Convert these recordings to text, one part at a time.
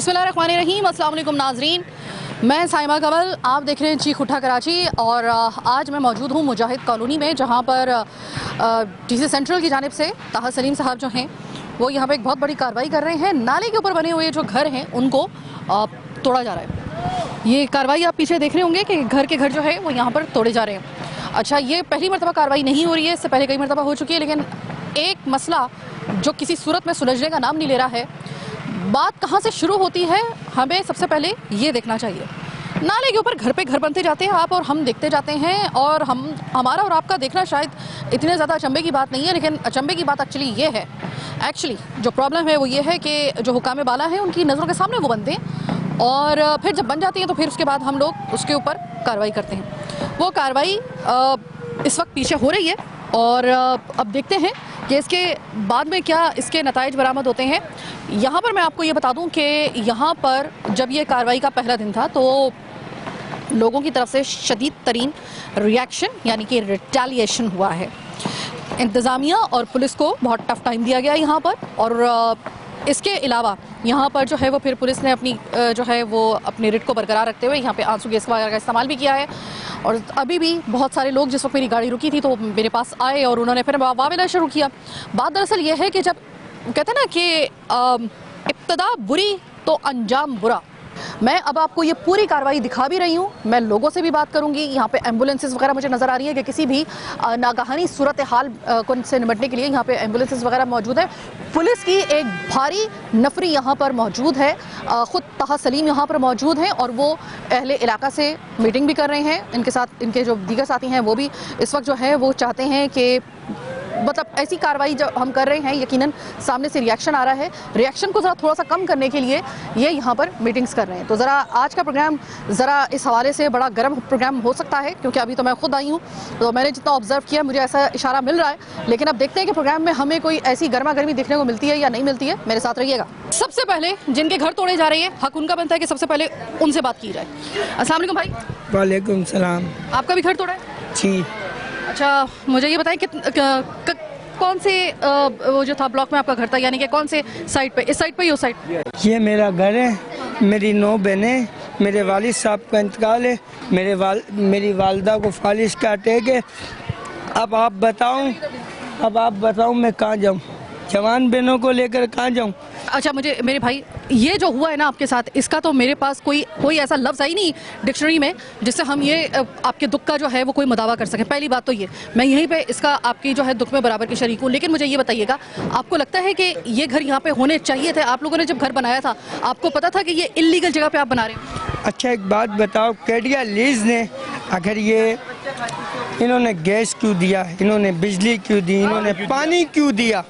बिस्मिल्लाहिर्रहमानिर्रहीम। अस्सलाम वालेकुम नाजरीन, मैं साइमा कमल, आप देख रहे हैं चीख उठा कराची। और आज मैं मौजूद हूँ मुजाहिद कॉलोनी में, जहाँ पर डीसी सेंट्रल की जानिब से ताहा सलीम साहब जो हैं वो यहाँ पे एक बहुत बड़ी कार्रवाई कर रहे हैं। नाले के ऊपर बने हुए जो घर हैं उनको तोड़ा जा रहा है। ये कार्रवाई आप पीछे देख रहे होंगे कि घर के घर जो है वो यहाँ पर तोड़े जा रहे हैं। अच्छा, ये पहली मरतबा कार्रवाई नहीं हो रही है, इससे पहले कई मरतबा हो चुकी है, लेकिन एक मसला जो किसी सूरत में सुलझने का नाम नहीं ले रहा है। बात कहाँ से शुरू होती है, हमें सबसे पहले ये देखना चाहिए। नाले के ऊपर घर पे घर बनते जाते हैं आप और हम देखते जाते हैं, और हमारा और आपका देखना शायद इतने ज़्यादा अचंभे की बात नहीं है, लेकिन अचंभे की बात एक्चुअली ये है। जो प्रॉब्लम है वो ये है कि जो हुकाम बाला हैं उनकी नज़रों के सामने वो बनते हैं, और फिर जब बन जाती हैं तो फिर उसके बाद हम लोग उसके ऊपर कार्रवाई करते हैं। वो कार्रवाई इस वक्त पीछे हो रही है, और अब देखते हैं कि इसके बाद में क्या इसके नताइज बरामद होते हैं। यहाँ पर मैं आपको ये बता दूं कि यहाँ पर जब ये कार्रवाई का पहला दिन था तो लोगों की तरफ से शदीद तरीन रिएक्शन यानी कि रिटेलिएशन हुआ है। इंतज़ामिया और पुलिस को बहुत टफ टाइम दिया गया यहाँ पर, और इसके अलावा यहाँ पर जो है वो फिर पुलिस ने अपनी जो है वो अपनी रिट को बरकरार रखते हुए यहाँ पे आंसू गैस वगैरह का इस्तेमाल भी किया है। और अभी भी बहुत सारे लोग, जिस वक्त मेरी गाड़ी रुकी थी तो मेरे पास आए और उन्होंने फिर वावेला शुरू किया। बात दरअसल ये है कि जब कहते हैं ना कि इब्तिदा बुरी तो अंजाम बुरा। मैं अब आपको ये पूरी कार्रवाई दिखा भी रही हूँ, मैं लोगों से भी बात करूँगी। यहाँ पे एम्बुलेंसेस वगैरह मुझे नज़र आ रही है कि किसी भी नागहानी सूरत हाल को से निपटने के लिए यहाँ पे एम्बुलेंसेस वगैरह मौजूद है। पुलिस की एक भारी नफरी यहाँ पर मौजूद है, ख़ुद ताहा सलीम यहाँ पर मौजूद हैं, और वो अहले इलाका से मीटिंग भी कर रहे हैं। इनके साथ इनके जो दीगर साथी हैं वो भी इस वक्त जो है वो चाहते हैं कि मतलब ऐसी कार्रवाई जो हम कर रहे हैं, यकीनन सामने से रिएक्शन आ रहा है। रिएक्शन को ज़रा थोड़ा सा कम करने के लिए ये यहाँ पर मीटिंग्स कर रहे हैं। तो ज़रा आज का प्रोग्राम ज़रा इस हवाले से बड़ा गर्म प्रोग्राम हो सकता है, क्योंकि अभी तो मैं खुद आई हूँ, तो मैंने जितना ऑब्जर्व किया मुझे ऐसा इशारा मिल रहा है। लेकिन अब देखते हैं कि प्रोग्राम में हमें कोई ऐसी गर्मा गर्मी देखने को मिलती है या नहीं मिलती है। मेरे साथ रहिएगा। सबसे पहले जिनके घर तोड़े जा रहे हैं, हक उनका बनता है कि सबसे पहले उनसे बात की जाए। अस्सलाम वालेकुम भाई। वालेकुम सलाम। आपका भी घर तोड़ा है? जी। अच्छा, मुझे ये बताएं कि कौन से वो जो था ब्लॉक में आपका घर था, यानी कि कौन से साइड पे, इस साइड पे या उस साइड? ये मेरा घर है, मेरी 9 बहनें, मेरे वालिद साहब का इंतकाल है, मेरी वालदा को फालिश का अटैक है। अब आप बताऊं मैं कहाँ जाऊं? जवान बहनों को लेकर कहाँ जाऊं? अच्छा, मुझे मेरे भाई ये जो हुआ है ना आपके साथ, इसका तो मेरे पास कोई ऐसा लफ्ज़ आई नहीं डिक्शनरी में जिससे हम ये आपके दुख का जो है वो कोई मुदावा कर सकें। पहली बात तो ये, मैं यहीं पे इसका आपकी जो है दुख में बराबर की शरीक हूँ। लेकिन मुझे ये बताइएगा, आपको लगता है कि ये घर यहाँ पे होने चाहिए थे? आप लोगों ने जब घर बनाया था आपको पता था कि ये इल्लीगल जगह पे आप बना रहे हो? अच्छा, एक बात बताओ, कैडिया लीज ने अगर ये इन्होंने गैस क्यों दिया, इन्होंने बिजली क्यों दी, इन्होंने पानी क्यों दिया?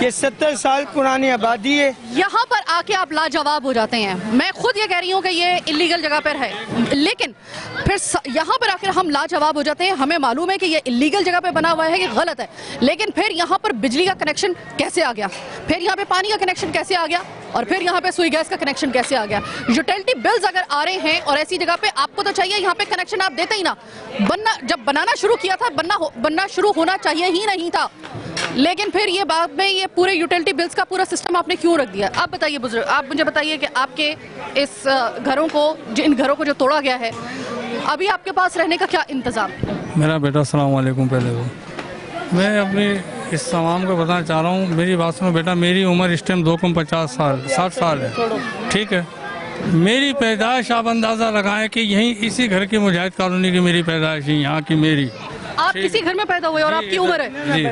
ये 70 साल पुरानी आबादी है। यहाँ पर आके आप लाजवाब हो जाते हैं। मैं खुद ये कह रही हूँ कि ये इलीगल जगह पर है, लेकिन फिर यहाँ पर आकर हम लाजवाब हो जाते हैं। हमें मालूम है कि ये इलीगल जगह पे बना हुआ है कि गलत है, लेकिन फिर यहाँ पर बिजली का कनेक्शन कैसे आ गया, फिर यहाँ पे पानी का कनेक्शन कैसे आ गया, और फिर यहाँ पे सुई गैस का कनेक्शन कैसे आ गया? यूटिलिटी बिल्स अगर आ रहे हैं और ऐसी जगह पे, आपको तो चाहिए यहाँ पे कनेक्शन आप देते ही ना। जब बनाना शुरू किया था, बनना शुरू होना चाहिए ही नहीं था, लेकिन फिर ये बाद में ये पूरे यूटिलिटी बिल्स का पूरा सिस्टम आपने क्यों रख दिया? आप बताइए बुजुर्ग, आप मुझे बताइए कि आपके इस इन घरों को जो तोड़ा गया है, अभी आपके पास रहने का क्या इंतजाम है? मेरा बेटा, अस्सलाम वालेकुम। पहले तो मैं अपनी इस तमाम को बताना चाह रहा हूँ, मेरी बात सुनो बेटा। मेरी उम्र इस टाइम 60 साल है, ठीक है। मेरी पैदाइश आप अंदाज़ा लगाएं कि यहीं इसी घर की मुजाहिद कॉलोनी की मेरी पैदाइश है, यहाँ की मेरी। आप किसी घर में पैदा हुए और आपकी उम्र है? जी।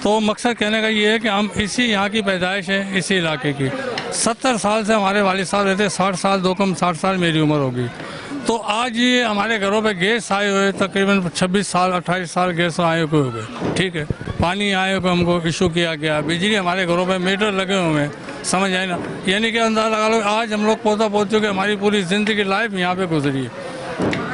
तो मकसद कहने का ये है कि हम इसी यहाँ की पैदाइश है, इसी इलाके की। 70 साल से हमारे वालिद साहब रहते, 60 साल 60 साल मेरी उम्र होगी। तो आज ये हमारे घरों पे गैस आए हुए तकरीबन 26 साल 28 साल गैस आए हुए हो गए, ठीक है। पानी आए हुए हमको इशू किया गया, बिजली हमारे घरों पे मीटर लगे हुए हैं, समझ आए ना? यानी कि अंदाज़ा लगा लो, आज हम लोग पोता पोतियों की हमारी पूरी ज़िंदगी लाइफ यहाँ पे गुजरी है,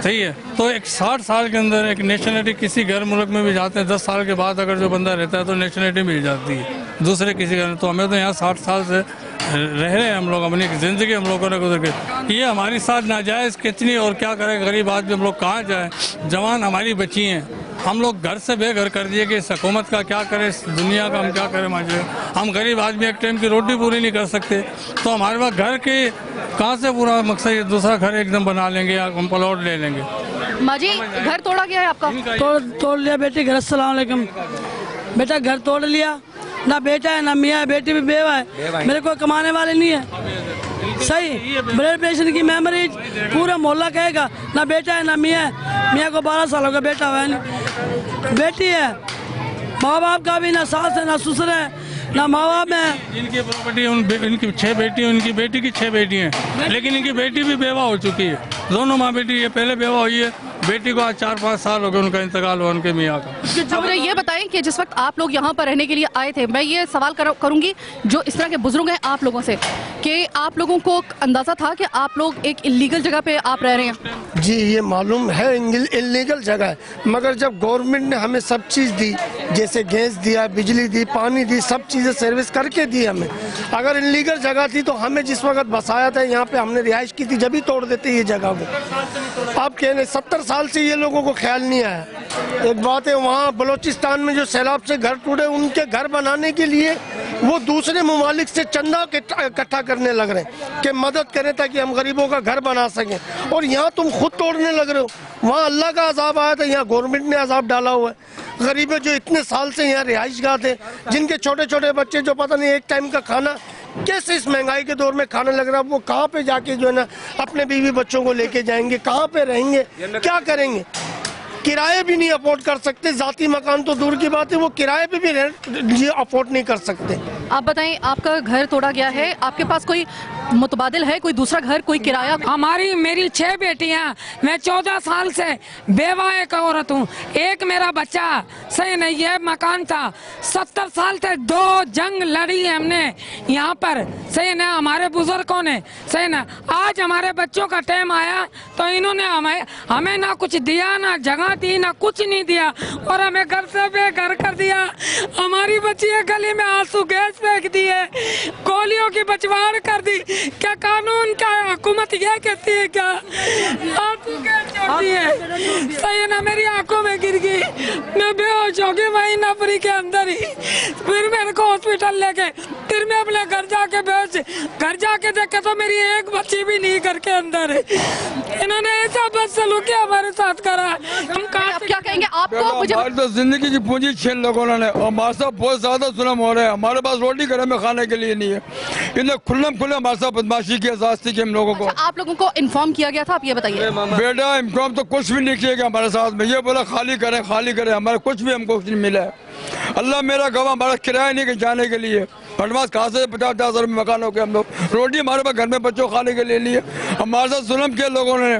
सही है। तो एक 60 साल के अंदर एक नेशनलिटी किसी घर मुल्क में भी जाते हैं, 10 साल के बाद अगर जो बंदा रहता है तो नेशनलिटी मिल जाती है दूसरे किसी घर। तो हमें तो यहाँ 60 साल से रह रहे हैं हम लोग, अपनी ज़िंदगी हम लोगों ने गुजर के। ये हमारे साथ नाजायज़ कितनी और क्या करें, गरीब आदमी हम लोग कहाँ जाएँ? जवान हमारी बच्ची हैं, हम लोग घर से बेघर कर दिए कि इस हुकूमत का क्या करें, इस दुनिया का हम क्या करें। माजे हम गरीब आदमी एक टाइम की रोटी पूरी नहीं कर सकते, तो हमारे पास घर के कहाँ से पूरा मकसद ये दूसरा घर एकदम बना लेंगे या हम प्लॉट ले लेंगे। माँ जी, घर तोड़ा गया है आपका? तोड़ लिया बेटी घर। अस्सलाम वालेकुम। बेटा घर तोड़ लिया, ना बेटा है ना मियाँ है, बेटी भी बेवा है, मेरे को कमाने वाले नहीं है। सही ब्लड प्रेशर की मेमोरी पूरा मोहल्ला कहेगा, ना बेटा है ना मियाँ है। मियाँ को 12 साल हो गया, बेटा हुआ है नहीं। बेटी है, माँ बाप का भी ना सास है ना ससुर है ना माँ बाप है। इनकी प्रॉपर्टी इनकी 6 बेटी हैं, उनकी बेटी की 6 बेटी हैं, लेकिन इनकी बेटी भी बेवा हो चुकी है। दोनों माँ बेटी, ये पहले बेवा हुई है, बेटी को आज 4-5 साल हो गए उनका इंतकाल हुआ, उनके मियाँ का। अब मुझे ये बताएं कि जिस वक्त आप लोग यहाँ पर रहने के लिए आए थे, मैं ये सवाल करूंगी जो इस तरह के बुजुर्ग हैं आप लोगों से, कि आप लोगों को अंदाजा था कि आप लोग एक इलीगल जगह पे आप रह रहे हैं? जी ये मालूम है इलीगल जगह है, मगर जब गवर्नमेंट ने हमें सब चीज़ दी, जैसे गैस दिया, बिजली दी, पानी दी, सब चीज़ें सर्विस करके दी हमें। अगर इलीगल जगह थी तो हमें जिस वक्त बसाया था यहाँ पे, हमने रिहाइश की थी, जब ही तोड़ देते ये जगह को। आप कहने 70 साल से ये लोगों को ख्याल नहीं आया। एक बात है, वहाँ बलूचिस्तान में जो सैलाब से घर टूटे, उनके घर बनाने के लिए वो दूसरे ममालिक से चंदा इकट्ठा करने लग रहे हैं कि मदद करें ताकि हम गरीबों का घर बना सकें, और यहाँ तुम खुद तोड़ने लग रहे हो। वहाँ अल्लाह का अजाब आया था, यहाँ गवर्नमेंट ने अजाब डाला हुआ है। गरीब जो इतने साल से यहाँ रिहाइशगाह थे, जिनके छोटे छोटे बच्चे जो पता नहीं एक टाइम का खाना कैसे इस महंगाई के दौर में खाने लग रहा है, वो कहाँ पे जाके जो है ना अपने बीवी बच्चों को लेके जाएंगे, कहाँ पे रहेंगे, क्या करेंगे। किराए भी नहीं अफोर्ड कर सकते, जाती मकान तो दूर की बात है, वो किराए पे भी रेंट अफोर्ड नहीं कर सकते। आप बताएं, आपका घर तोड़ा गया है, आपके पास कोई मुतबादिल है, कोई दूसरा घर, कोई किराया? मेरी 6 बेटियां, मैं 14 साल से बेवा एक औरत हूँ, एक मेरा बच्चा सही नहीं। ये मकान था 70 साल से, 2 जंग लड़ी है हमने यहाँ पर, सही ना, हमारे बुजुर्गों ने, सही ना। आज हमारे बच्चों का टाइम आया तो इन्होंने हमें ना कुछ दिया, ना जगह दी, ना कुछ नहीं दिया, और हमें घर से बेघर कर दिया। हमारी बच्चियां गली में आंसू गैस फेंक दिए, गोलियों की बचवाड़ कर दी। क्या कानून, क्या हुकूमत ये कहती है? क्या आंसू गैस छोड़ दिए, सही ना। मेरी आंखों में गिर गई, मैं बेहोश हो गई वहीं नफरी के अंदर ही। फिर मेरे को हॉस्पिटल ले गए, फिर मैं अपने घर जाके बेहोश, घर जाके देखे तो मेरी एक बच्ची भी नहीं घर के अंदर है। इन्होंने ऐसा बदसलूकी हमारे साथ करा। हम आप क्या कहेंगे? आपको मुझे तो जिंदगी की पूंजी छीन लोगों ने, और हमारे साथ बहुत ज्यादा जुल्म हो रहे हैं। हमारे पास रोटी घर में खाने के लिए नहीं है, इन्हें खुल्लम खुल्ले हमारे साथ बदमाशी की, जास्ती की हम लोगों को। अच्छा, आप लोगों को इन्फॉर्म किया गया था? आप ये बताइए। बेटा इन्फॉर्म तो कुछ भी नहीं किया गया हमारे साथ में, ये बोला खाली करें खाली करें, हमारे कुछ भी हमको नहीं मिला है। अल्लाह मेरा गवाह, हमारा किराया नहीं जाने के लिए, एडवांस कहाँ से 50,000 हजार में मकान हो गया। हम लोग रोटी हमारे पास घर में बच्चों खाने के लिए लिए, हमारे साथ जुल्म किया लोगों ने।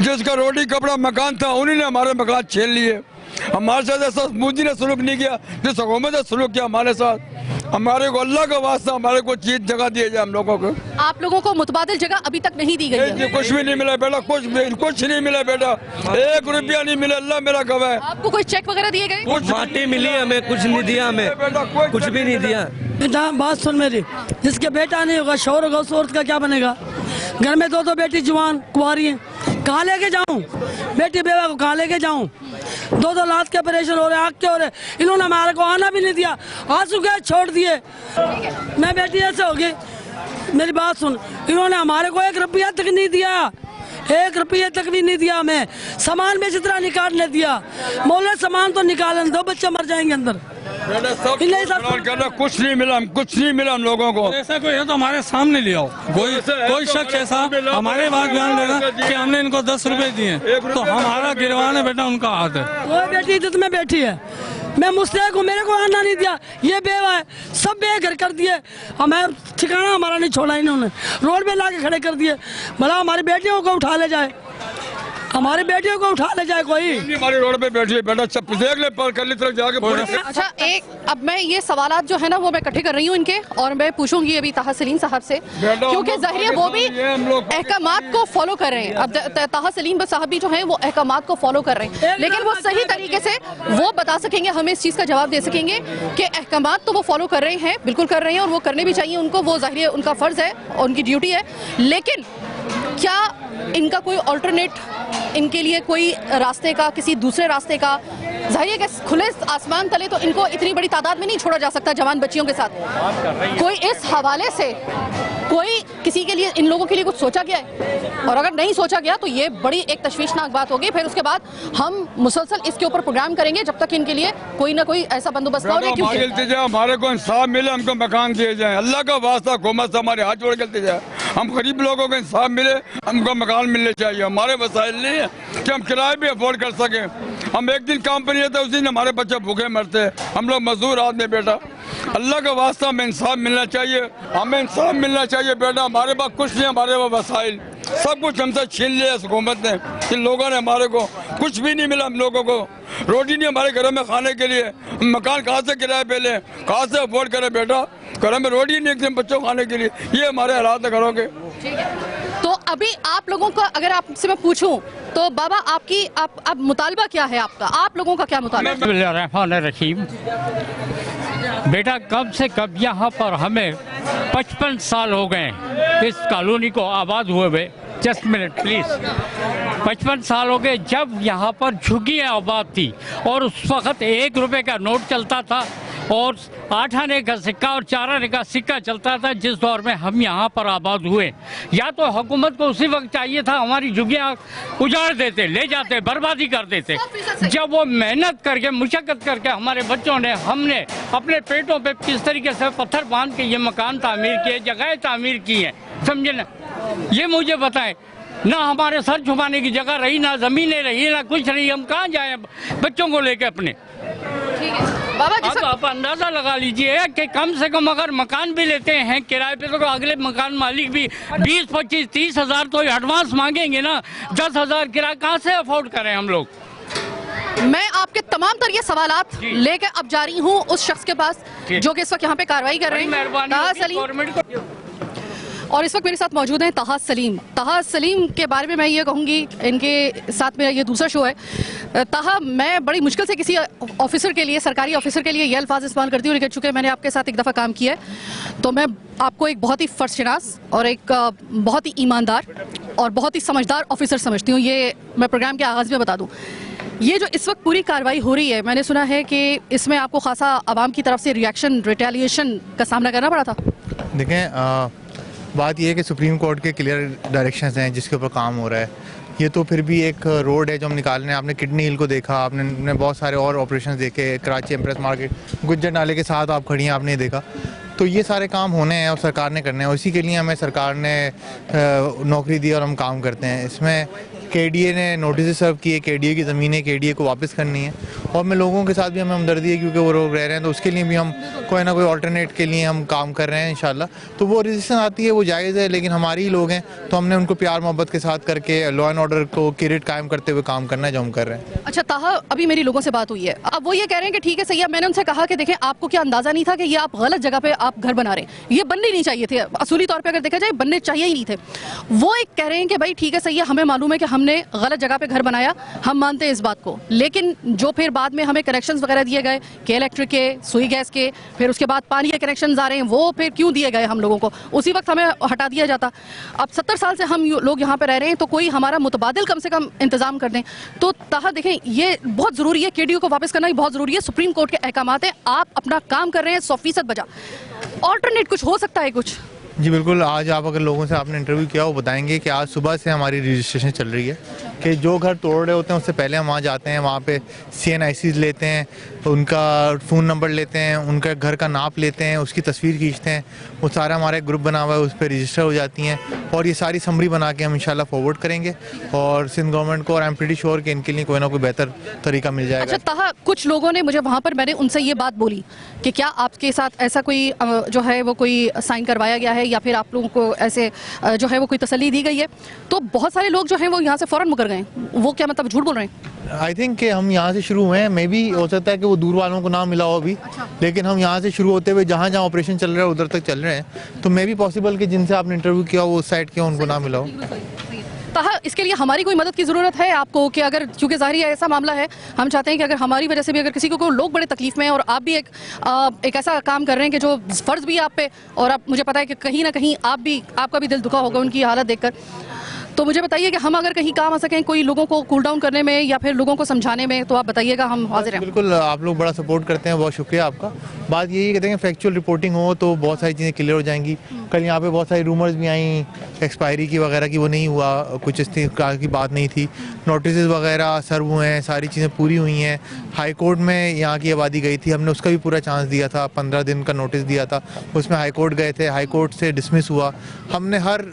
जिसका रोटी कपड़ा मकान था उन्हीं ने हमारे मकान छीन लिए। हमारे साथ ऐसा मोदी ने सलूक नहीं किया जिस हुकूमत ने सलूक किया हमारे साथ। हमारे को अल्लाह का वास्ता, हमारे को चीज जगह दिए जाए हम लोगों को। आप लोगों को मुतबादिल जगह अभी तक नहीं दी गई है? कुछ भी नहीं मिला बेटा, कुछ नहीं मिला बेटा, 1 रुपया नहीं मिला, अल्लाह मेरा गवाह है। आपको कोई चेक वगैरह दिए गए? कुछ माटी मिली हमें, कुछ नहीं दिया हमें, कुछ भी नहीं दिया। बेटा बात सुन मेरी, जिसके बेटा नहीं होगा, शौहर होगा, उस औरत का क्या बनेगा? घर में 2 बेटी जवान कुंवारी हैं, कहाँ लेके जाऊँ? बेटी बेवा को कहाँ लेके जाऊँ? 2 लाख के ऑपरेशन हो रहे, आँख के हो रहे, इन्होंने हमारे को आना भी नहीं दिया, आंसू गैस छोड़ दिए। मैं बेटी ऐसे होगी, मेरी बात सुन, इन्होंने हमारे को 1 रुपया तक नहीं दिया, 1 रुपये तक भी नहीं दिया हमें। सामान बेच तरह निकालने दिया, मोले सामान तो निकालने दो, बच्चे मर जाएंगे अंदर। कुछ नहीं मिला, कुछ नहीं मिला हम लोगों को। ऐसा कोई है तो हमारे सामने ले आओ, कोई शख्स ऐसा हमारे बात बयान देगा कि हमने इनको 10 रुपए दिए, तो हमारा गिरवान है बेटा, उनका हाथ है। वो बेटी इज्जत में बैठी है, मैं मुस्तैक हूँ, मेरे को आना नहीं दिया, ये बेवा है, सब बेघर कर दिए, हमें ठिकाना हमारा नहीं छोड़ा इन्होंने, रोड पे लाके खड़े कर दिए। भला हमारी बेटियों को उठा ले जाए, हमारी बेटियों को उठा ले जाए कोई। हमारी रोड पे बैठी है बेटा, देख ले पर कर तरफ जाके। अच्छा, अब मैं ये सवालात जो है ना वो मैं इकट्ठे कर रही हूँ इनके, और मैं पूछूंगी अभी ताहा सलीम साहब से, क्योंकि ज़ाहिर है वो भी अहकामात को फॉलो कर रहे हैं। अब ताहा सलीम साहब भी जो है वो अहकामात को फॉलो कर रहे हैं, लेकिन वो सही तरीके से वो बता सकेंगे, हमें इस चीज़ का जवाब दे सकेंगे कि अहकामात तो वो फॉलो कर रहे हैं, बिल्कुल कर रहे हैं, और वो करने भी चाहिए उनको, वो ज़ाहिर है उनका फ़र्ज़ है और उनकी ड्यूटी है। लेकिन क्या इनका कोई ऑल्टरनेट, इनके लिए कोई रास्ते का, किसी दूसरे रास्ते का जाहिर है कि खुले आसमान तले तो इनको इतनी बड़ी तादाद में नहीं छोड़ा जा सकता जवान बच्चियों के साथ। कोई इस हवाले से कोई किसी के लिए, इन लोगों के लिए कुछ सोचा गया है? और अगर नहीं सोचा गया तो ये बड़ी एक तशवीशनाक बात होगी। फिर उसके बाद हम मुसलसल इसके ऊपर प्रोग्राम करेंगे जब तक इनके लिए कोई ना कोई ऐसा बंदोबस्त ना हो। क्योंकि हमारे को इंसाफ मिले, हमको मकान दिए जाए, अल्लाह का वास्ता हुकूमत से हमारे हाथ जोड़ के जाए। हम गरीब लोगों को इंसाफ मिले, हमको मकान मिलने चाहिए। हमारे वसाइल नहीं है कि हम किराए भी अफोर्ड कर सकें। हम एक दिन काम पर नहीं जाते, उस दिन हमारे बच्चे भूखे मरते हैं। हम लोग मजदूर आदमी बेटा, अल्लाह का वास्ता हमें इंसाफ मिलना चाहिए, हमें इंसाफ मिलना चाहिए बेटा। हमारे पास कुछ नहीं, हमारे पास वसाइल सब कुछ हमसे छीन लिया हुकूमत ने। इन लोगों ने हमारे को कुछ भी नहीं मिला। हम लोगों को रोटी नहीं हमारे घरों में खाने के लिए, मकान कहाँ से किराए पे लें, कहाँ से अफोर्ड करें बेटा। घरों में रोटी नहीं एक बच्चों को खाने के लिए। ये हमारे हालात है घरों के। तो अभी आप लोगों का अगर आपसे मैं पूछूं तो बाबा आपकी अब मुतालबा क्या है आपका? आप लोगों का क्या मुतालबा? रहीम बेटा, कब से कब यहाँ पर हमें 55 साल हो गए इस कॉलोनी को आबाद हुए हुए। Just minute please. 55 साल हो गए जब यहाँ पर झुग्गियाँ आबाद थी और उस वक्त 1 रुपए का नोट चलता था और 8 आने का सिक्का और 4 आने का सिक्का चलता था। जिस दौर में हम यहाँ पर आबाद हुए, या तो हुकूमत को उसी वक्त चाहिए था हमारी झुग्गियाँ उजाड़ देते, ले जाते, बर्बादी कर देते। जब वो मेहनत करके, मुशक्कत करके हमारे बच्चों ने, हमने अपने पेटों पे किस तरीके से पत्थर बांध के ये मकान तामीर किए, जगह तामीर की है, समझे ना? ये मुझे बताएं। ना हमारे सर छुपाने की जगह रही, ना ज़मीनें रही, ना कुछ रही। हम कहाँ जाएं बच्चों को लेके अपने? बाबा जी आप अंदाजा लगा लीजिए कि कम से कम अगर मकान भी लेते हैं किराए पे तो अगले मकान मालिक भी 20, 25, 30 हज़ार तो एडवांस मांगेंगे ना। 10 हज़ार किराया कहाँ से अफोर्ड करें हम लोग? मैं आपके तमाम तर ये सवालात लेके अब जा रही हूँ उस शख्स के पास जो कि इस वक्त यहाँ पे कार्रवाई कर रहे हैं, ताहा सलीम। और इस वक्त मेरे साथ मौजूद हैं ताहा सलीम। ताहा सलीम के बारे में मैं ये कहूँगी, इनके साथ मेरा ये दूसरा शो है। ताहा, मैं बड़ी मुश्किल से किसी ऑफिसर के लिए, सरकारी ऑफिसर के लिए ये अल्फाज इस्तेमाल करती हूँ, लेकिन चूँकि मैंने आपके साथ एक दफ़ा काम किया है तो मैं आपको एक बहुत ही फ़र्शनास और एक बहुत ही ईमानदार और बहुत ही समझदार ऑफिसर समझती हूँ। ये मैं प्रोग्राम के आगाज़ में बता दूँ। ये जो इस वक्त पूरी कार्रवाई हो रही है, मैंने सुना है कि इसमें आपको खासा आवाम की तरफ से रिएक्शन, रिटेलिएशन का सामना करना पड़ा था। देखें, बात यह है कि सुप्रीम कोर्ट के क्लियर डायरेक्शंस हैं जिसके ऊपर काम हो रहा है। ये तो फिर भी एक रोड है जो हम निकालने हैं। आपने किडनी हिल को देखा, आपने बहुत सारे और ऑपरेशंस देखे, कराची एम्प्रेस मार्केट, गुज्जर नाले के साथ आप खड़ी हैं, आपने देखा। तो ये सारे काम होने हैं और सरकार ने करने हैं। इसी के लिए हमें सरकार ने नौकरी दी और हम काम करते हैं। इसमें केडीए ने नोटिस सर्व किए, केडीए की ज़मीनें केडीए को वापस करनी है। और मैं लोगों के साथ भी हमें हमदर्दी है क्योंकि वो लोग रह रहे हैं, तो उसके लिए भी हम कोई ना कोई ऑल्टरनेट के लिए हम काम कर रहे हैं इंशाल्लाह। तो वो रेजिस्टेंस आती है, वो जायज़ है, लेकिन हमारे ही लोग हैं तो हमने उनको प्यार मोहब्बत के साथ करके लॉ एंड ऑर्डर को क्रिएट कायम करते हुए काम करना है जो हम कर रहे हैं। अच्छा ताहा, अभी मेरी लोगों से बात हुई है, अब वो ये कह रहे हैं कि ठीक है सही है। मैंने उनसे कहा कि देखें, आपको क्या अंदाज़ा नहीं था कि ये आप गलत जगह पे आप घर बना रहे हैं? ये बनने नहीं चाहिए थे, असूली तौर पे अगर देखा जाए बनने चाहिए ही नहीं थे। वो एक कह रहे हैं कि भाई ठीक है सही है, हमें मालूम है कि हमने गलत जगह पे घर बनाया, हम मानते हैं इस बात को, लेकिन जो फिर बाद में हमें कनेक्शंस वगैरह दिए गए के इलेक्ट्रिक के, सुई गैस के, फिर उसके बाद पानी के कनेक्शंस आ रहे हैं, वो फिर क्यों दिए गए हम लोगों को? उसी वक्त हमें हटा दिया जाता। अब 70 साल से हम लोग यहाँ पे रह रहे हैं तो कोई हमारा मुतबादिल कम से कम इंतजाम कर दें। तो ताहा देखें, ये बहुत ज़रूरी है, केडीयू को वापस करना भी बहुत ज़रूरी है। सुप्रीम कोर्ट के अहकामात हैं, आप अपना काम कर रहे हैं 100% बजा। ऑल्टरनेट कुछ हो सकता है कुछ? जी बिल्कुल। आज आप अगर लोगों से आपने इंटरव्यू किया, वो बताएंगे कि आज सुबह से हमारी रजिस्ट्रेशन चल रही है कि जो घर तोड़ रहे होते हैं उससे पहले हम वहाँ जाते हैं, वहाँ पे CNICs लेते हैं, उनका फ़ोन नंबर लेते हैं, उनका घर का नाप लेते हैं, उसकी तस्वीर खींचते हैं। वो सारा हमारा एक ग्रुप बना हुआ है, उस पर रजिस्टर हो जाती हैं और ये सारी समरी बना के हम इंशाल्लाह फॉरवर्ड करेंगे और सिंध गवर्नमेंट को, और आई एम प्रीटी श्योर कि इनके लिए कोई ना कोई बेहतर तरीका मिल जाएगा। अच्छा ताहा, कुछ लोगों ने मुझे वहाँ पर, मैंने उनसे ये बात बोली कि क्या आपके साथ ऐसा कोई जो है वो कोई साइन करवाया गया है या फिर आप लोगों को ऐसे जो है वो कोई तसल्ली दी गई है? तो बहुत सारे लोग जो हैं वो यहाँ से फ़ौरन मुकर गए। वो क्या मतलब झूठ बोल रहे हैं? आई थिंक कि हम यहाँ से शुरू हुए हैं, मे भी हो सकता है कि वो दूर वालों को ना मिला हो अभी। अच्छा। लेकिन हम यहाँ से शुरू होते हुए जहाँ जहाँ ऑपरेशन चल रहा है उधर तक चल रहे हैं। तो मे भी पॉसिबल कि जिनसे आपने इंटरव्यू किया वो उस साइड के उनको ना मिला हो। ताहा, इसके लिए हमारी कोई मदद की ज़रूरत है आपको कि अगर, क्योंकि ज़ाहिर है ऐसा मामला है, हम चाहते हैं कि अगर हमारी वजह से भी अगर किसी को लोग बड़े तकलीफ में हैं और आप भी एक ऐसा काम कर रहे हैं कि जो फ़र्ज़ भी आप पे, और आप, मुझे पता है कि कहीं ना कहीं आप भी, आपका भी दिल दुखा होगा उनकी हालत देखकर, तो मुझे बताइए कि हम अगर कहीं काम आ सकें कोई लोगों को कूल डाउन करने में या फिर लोगों को समझाने में, तो आप बताइएगा, हम हाजिर हैं। बिल्कुल, आप लोग बड़ा सपोर्ट करते हैं, बहुत शुक्रिया आपका। बात यही कहते हैं फैक्चुअल रिपोर्टिंग हो तो बहुत सारी चीज़ें क्लियर हो जाएंगी। कल यहाँ पे बहुत सारी रूमर्स भी आई एक्सपायरी की वगैरह की, वो नहीं हुआ, कुछ इस तरह की बात नहीं थी। नोटिस वगैरह सर्व हुए हैं, सारी चीज़ें पूरी हुई हैं। हाई कोर्ट में यहाँ की आबादी गई थी, हमने उसका भी पूरा चांस दिया था, 15 दिन का नोटिस दिया था, उसमें हाई कोर्ट गए थे, हाई कोर्ट से डिसमिस हुआ। हमने हर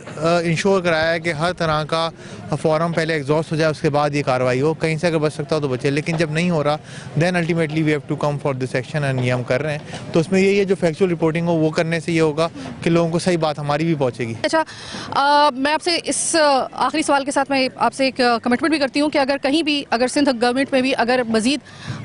इंश्योर कराया है कि हर तरह का फॉर्म पहले एग्जॉस्ट हो जाए, उसके बाद ये कार्रवाई हो। कहीं से अगर बच सकता हो तो बचे, लेकिन जब नहीं हो रहा then ultimately we have to come for this action and ये हम कर रहे हैं। तो उसमें यही है, जो फैक्चुअल रिपोर्टिंग हो वो करने से ये होगा कि लोगों को सही बात हमारी भी पहुंचेगी। अच्छा, मैं आपसे इस आखिरी सवाल के साथ मैं आपसे एक कमिटमेंट भी करती हूँ कि अगर कहीं भी, अगर सिंध गवर्नमेंट में भी अगर मजीद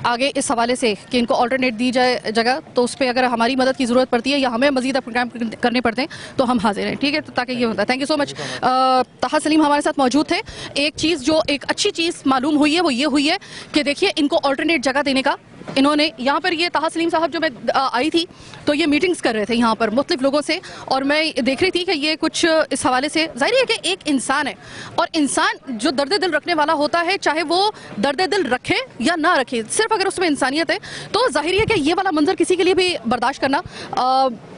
आगे इस हवाले से कि इनको ऑल्टरनेट दी जाए जगह, तो उस पर अगर हमारी मदद की ज़रूरत पड़ती है या हमें मजीद प्रोग्राम करने पड़ते हैं तो हम हाजिर हैं, ठीक है? तो ताकि ये होता है। Thank you so much. ताहा सलीम हमारे साथ मौजूद थे। एक चीज़ जो एक अच्छी चीज़ मालूम हुई है वो ये हुई है कि देखिए, इनको ऑल्टरनेट जगह देने का इन्होंने यहाँ पर, ये ताहा सलीम साहब जो मैं आई थी तो ये मीटिंग्स कर रहे थे यहाँ पर मुख्तलिफ लोगों से, और मैं देख रही थी कि ये कुछ इस हवाले से, जाहिर है कि एक इंसान है और इंसान जो दर्द दिल रखने वाला होता है, चाहे वो दर्द दिल रखे या ना रखे, सिर्फ अगर उसमें इंसानियत है तो जाहिर है कि ये वाला मंजर किसी के लिए भी बर्दाश्त करना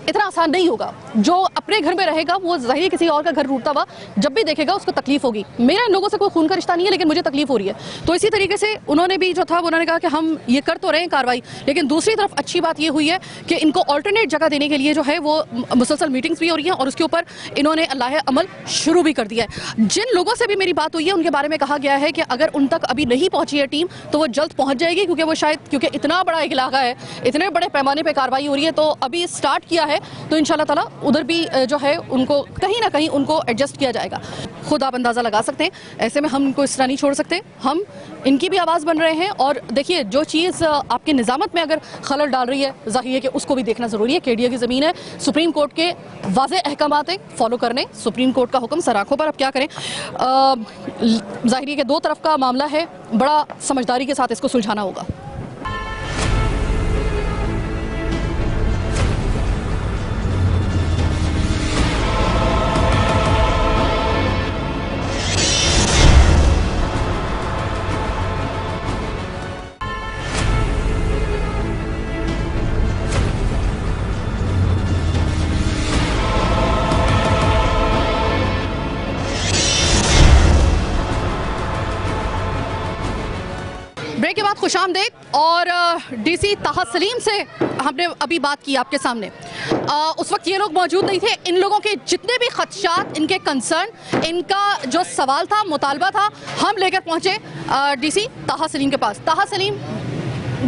इतना आसान नहीं होगा। जो अपने घर में रहेगा वो जाहिर है किसी और का घर टूटता हुआ जब भी देखेगा उसको तकलीफ होगी। मेरा इन लोगों से कोई खून का रिश्ता नहीं है, लेकिन मुझे तकलीफ हो रही है। तो इसी तरीके से उन्होंने भी जो था उन्होंने कहा कि हम ये कर तो रहे हैं कार्रवाई, लेकिन दूसरी तरफ अच्छी बात ये हुई है कि इनको ऑल्टरनेट जगह देने के लिए जो है वो मुसलसल मीटिंग्स भी हो रही हैं और उसके ऊपर इन्होंने अल्लाह अमल शुरू भी कर दिया है। जिन लोगों से भी मेरी बात हुई है उनके बारे में कहा गया है कि अगर उन तक अभी नहीं पहुंची है टीम तो वो जल्द पहुंच जाएगी, क्योंकि वो शायद, क्योंकि इतना बड़ा एक इलाका है, इतने बड़े पैमाने पर कार्रवाई हो रही है, तो अभी स्टार्ट किया है तो इंशाल्लाह ताला उधर भी जो है उनको कहीं ना कहीं उनको एडजस्ट किया जाएगा। खुद आप अंदाज़ा लगा सकते हैं, ऐसे में हम इनको इस तरह नहीं छोड़ सकते, हम इनकी भी आवाज़ बन रहे हैं। और देखिए, जो चीज़ आपकी निज़ामत में अगर खलल डाल रही है, जाहिर है कि उसको भी देखना ज़रूरी है। केडिया की ज़मीन है, सुप्रीम कोर्ट के वाज़े अहकामात हैं, फॉलो करने, सुप्रीम कोर्ट का हुक्म सर आँखों पर, अब क्या करें। जाहिर है कि दो तरफ का मामला है, बड़ा समझदारी के साथ इसको सुलझाना होगा। ब्रेक के बाद खुशामदीद। और डीसी ताहा सलीम से हमने अभी बात की आपके सामने। उस वक्त ये लोग मौजूद नहीं थे। इन लोगों के जितने भी खदशात, इनके कंसर्न, इनका जो सवाल था, मुतालबा था, हम लेकर पहुंचे डीसी ताहा सलीम के पास। ताहा सलीम,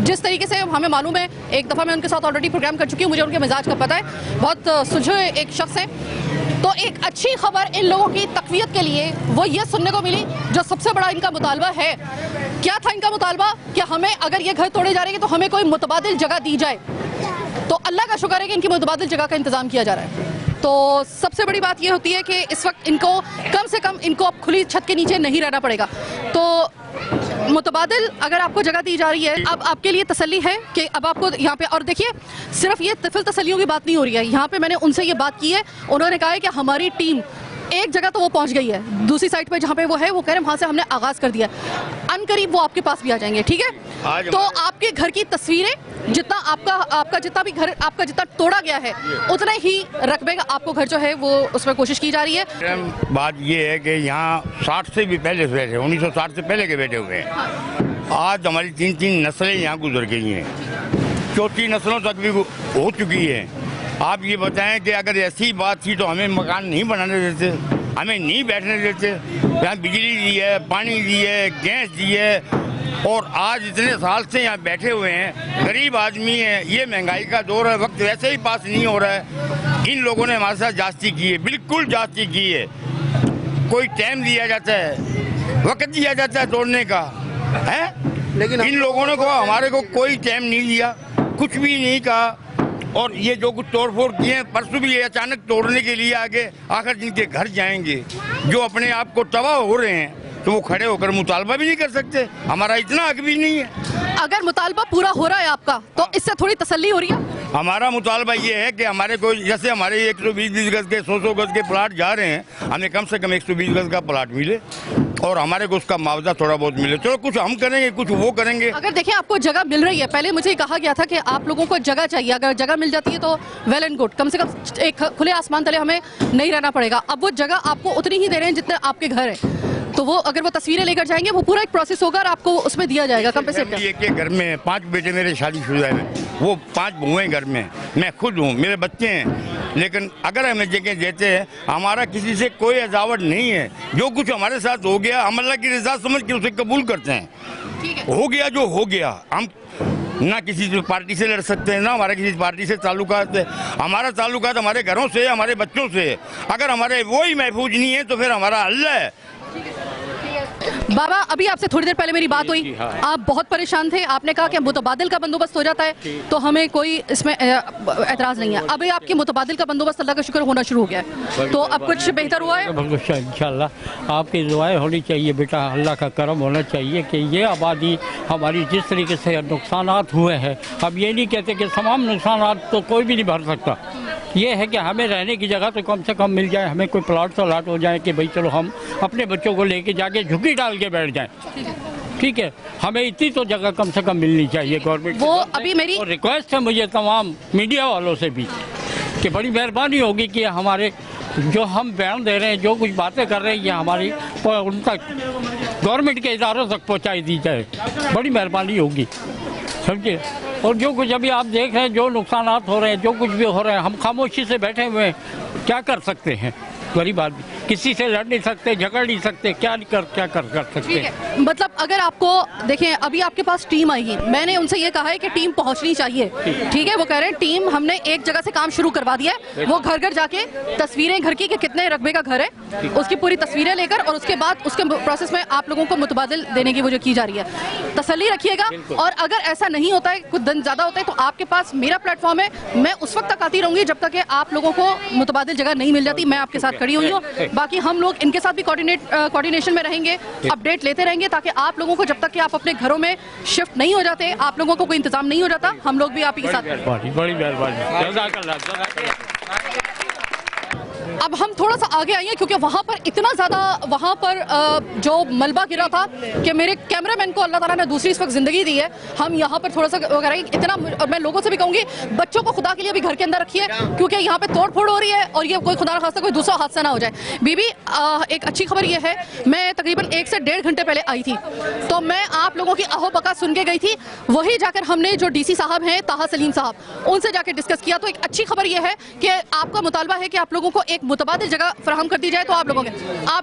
जिस तरीके से हमें मालूम है, एक दफ़ा मैं उनके साथ ऑलरेडी प्रोग्राम कर चुकी हूँ, मुझे उनके मिजाज का पता है, बहुत सुलझे एक शख्स हैं। तो एक अच्छी खबर इन लोगों की तकवीत के लिए वो ये सुनने को मिली, जो सबसे बड़ा इनका मुतालबा है। क्या था इनका मुतालबा? कि हमें, अगर ये घर तोड़े जा रहे हैं तो हमें कोई मुतबादिल जगह दी जाए। तो अल्लाह का शुक्र है कि इनकी मुतबादिल जगह का इंतज़ाम किया जा रहा है। तो सबसे बड़ी बात ये होती है कि इस वक्त इनको कम से कम इनको अब खुली छत के नीचे नहीं रहना पड़ेगा। तो मुतबादिल अगर आपको जगह दी जा रही है, अब आपके लिए तसल्ली है कि अब आपको यहाँ पे, और देखिए सिर्फ ये तिफिल तसल्लियों की बात नहीं हो रही है यहाँ पे। मैंने उनसे ये बात की है, उन्होंने कहा है कि हमारी टीम एक जगह तो वो पहुंच गई है, दूसरी साइड पे जहाँ पे वो है, वो कह रहे हैं वहाँ से हमने आगाज कर दिया, अनकरीब वो आपके पास भी आ जाएंगे, ठीक है? तो आपके घर की तस्वीरें, जितना आपका जितना भी घर, आपका जितना तोड़ा गया है, उतना ही रकबे का आपको घर जो है वो उसमें कोशिश की जा रही है। बात ये है कि यहाँ 60 से भी पहले से बैठे, 1960 से पहले के बैठे हुए हैं। आज हमारी 3 नस्लें यहाँ गुजर गई हैं, 4 नस्लों तक भी हो चुकी है। आप ये बताएं कि अगर ऐसी बात थी तो हमें मकान नहीं बनाने देते, हमें नहीं बैठने देते। यहाँ बिजली दी है, पानी दी है, गैस दी है, और आज इतने साल से यहाँ बैठे हुए हैं। गरीब आदमी है, ये महंगाई का दौर है, वक्त वैसे ही पास नहीं हो रहा है। इन लोगों ने हमारे साथ जास्ती की है, बिल्कुल जास्ती की है। कोई टाइम दिया जाता है, वक्त दिया जाता है तोड़ने का, है, लेकिन इन लोगों ने हमारे को कोई टाइम नहीं दिया, कुछ भी नहीं कहा। और ये जो कुछ तोड़फोड़ किए हैं, परसों भी ये अचानक तोड़ने के लिए आगे, आखिर जिनके घर जाएंगे, जो अपने आप को तबाह हो रहे हैं, तो वो खड़े होकर मुतालबा भी नहीं कर सकते। हमारा इतना हक भी नहीं है। अगर मुतालबा पूरा हो रहा है आपका, तो इससे थोड़ी तसल्ली हो रही है? हमारा मुतालबा ये है कि हमारे को जैसे हमारे 120 गज के 100 गज के प्लाट जा रहे हैं, हमें कम से कम 120 गज का प्लाट मिले और हमारे को उसका मुआवजा थोड़ा बहुत मिले। चलो कुछ हम करेंगे, कुछ वो करेंगे। अगर देखिए आपको जगह मिल रही है, पहले मुझे कहा गया था कि आप लोगों को जगह चाहिए, अगर जगह मिल जाती है तो वेल एंड गुड, कम से कम एक खुले आसमान तले हमें नहीं रहना पड़ेगा। अब वो जगह आपको उतनी ही दे रहे हैं जितने आपके घर है, तो वो अगर वो तस्वीरें लेकर जाएंगे वो पूरा एक प्रोसेस होगा और आपको उसमें दिया जाएगा कंपेंसेशन। एक घर में 5 बेटे मेरे शादीशुदा हैं, वो 5 बहुएं घर में, मैं खुद हूँ, मेरे बच्चे हैं, लेकिन अगर हमें जगह देते हैं, हमारा किसी से कोई अदावत नहीं है। जो कुछ हमारे साथ हो गया हम अल्लाह की रजा समझ के उसे कबूल करते हैं। हो गया जो हो गया, हम ना किसी पार्टी से लड़ सकते हैं, ना हमारा किसी पार्टी से ताल्लुकात है। हमारा ताल्लुकात हमारे घरों से, हमारे बच्चों से। अगर हमारे वही महफूज नहीं है तो फिर हमारा अल्लाह है। बाबा, अभी आपसे थोड़ी देर पहले मेरी बात हुई, आप बहुत परेशान थे, आपने कहा कि मुतबादिल का बंदोबस्त हो जाता है तो हमें कोई इसमें एतराज नहीं है। अभी आपके मुतबादिल का बंदोबस्त अल्लाह का शुक्र होना शुरू हो गया है, तो अब कुछ बेहतर हुआ है? इंशाल्लाह आपकी दुआएं होनी चाहिए बेटा, अल्लाह का करम होना चाहिए कि ये आबादी हमारी जिस तरीके से नुकसानात हुए हैं, अब ये नहीं कहते कि तमाम नुकसानात तो कोई भी नहीं भर सकता। ये है कि हमें रहने की जगह तो कम से कम मिल जाए, हमें कोई प्लाट सलाट हो जाए कि भाई चलो हम अपने बच्चों को लेके जाके झुग्गी डाल के बैठ जाएं। ठीक है, हमें इतनी तो जगह कम से कम मिलनी चाहिए गवर्नमेंट। वो अभी मेरी रिक्वेस्ट है मुझे तमाम मीडिया वालों से भी कि बड़ी मेहरबानी होगी कि हमारे जो हम बयान दे रहे हैं, जो कुछ बातें कर रहे हैं, ये हमारी उन तक गवर्नमेंट के इदारों तक पहुँचाई दी जाए, बड़ी मेहरबानी होगी, समझे। और जो कुछ अभी आप देख रहे हैं, जो नुकसानात हो रहे हैं, जो कुछ भी हो रहे हैं, हम खामोशी से बैठे हुए हैं, क्या कर सकते हैं? गरीब आदमी किसी से लड़ नहीं सकते, झगड़ नहीं सकते, क्या कर सकते हैं? मतलब अगर आपको देखें, अभी आपके पास टीम आएगी, मैंने उनसे ये कहा है कि टीम पहुंचनी चाहिए, ठीक है। वो कह रहे हैं टीम हमने एक जगह से काम शुरू करवा दिया है, वो घर घर जाके तस्वीरें घर की कि कितने रकबे का घर है उसकी पूरी तस्वीरें लेकर, और उसके बाद उसके प्रोसेस में आप लोगों को मुतबादिल देने की वो जो की जा रही है, तसल्ली रखिएगा। और अगर ऐसा नहीं होता है, कुछ दिन ज्यादा होता है, तो आपके पास मेरा प्लेटफॉर्म है, मैं उस वक्त तक आती रहूंगी जब तक कि आप लोगों को मुतबादिल जगह नहीं मिल जाती। मैं आपके साथ खड़ी हुई हूँ, बाकी हम लोग इनके साथ भी कोऑर्डिनेशन में रहेंगे, अपडेट लेते रहेंगे, ताकि आप लोगों को जब तक कि आप अपने घरों में शिफ्ट नहीं हो जाते, आप लोगों को कोई इंतजाम नहीं हो जाता, हम लोग भी आप ही के साथ। बड़ी मेहरबानी। अब हम थोड़ा सा आगे आइए, क्योंकि वहाँ पर इतना ज़्यादा वहाँ पर जो मलबा गिरा था कि मेरे कैमरामैन को अल्लाह ताला ने दूसरी इस वक्त ज़िंदगी दी है। हम यहाँ पर थोड़ा सा करेंगे इतना, और मैं लोगों से भी कहूँगी बच्चों को खुदा के लिए भी घर के अंदर रखिए, क्योंकि यहाँ पे तोड़ फोड़ हो रही है और ये कोई खुदा न खास्ता कोई दूसरा हादसा ना हो जाए। बीबी, एक अच्छी खबर ये है, मैं तकरीबन 1 से 1.5 घंटे पहले आई थी, तो मैं आप लोगों की अहो बका सुन के गई थी। वही जाकर हमने जो DC साहब हैं ताहा सलीम साहब, उनसे जाकर डिस्कस किया। तो एक अच्छी खबर ये है कि आपका मुतालबा है कि आप लोगों को एक मुतबादिल जगह फराहम कर दी जाए, तो आप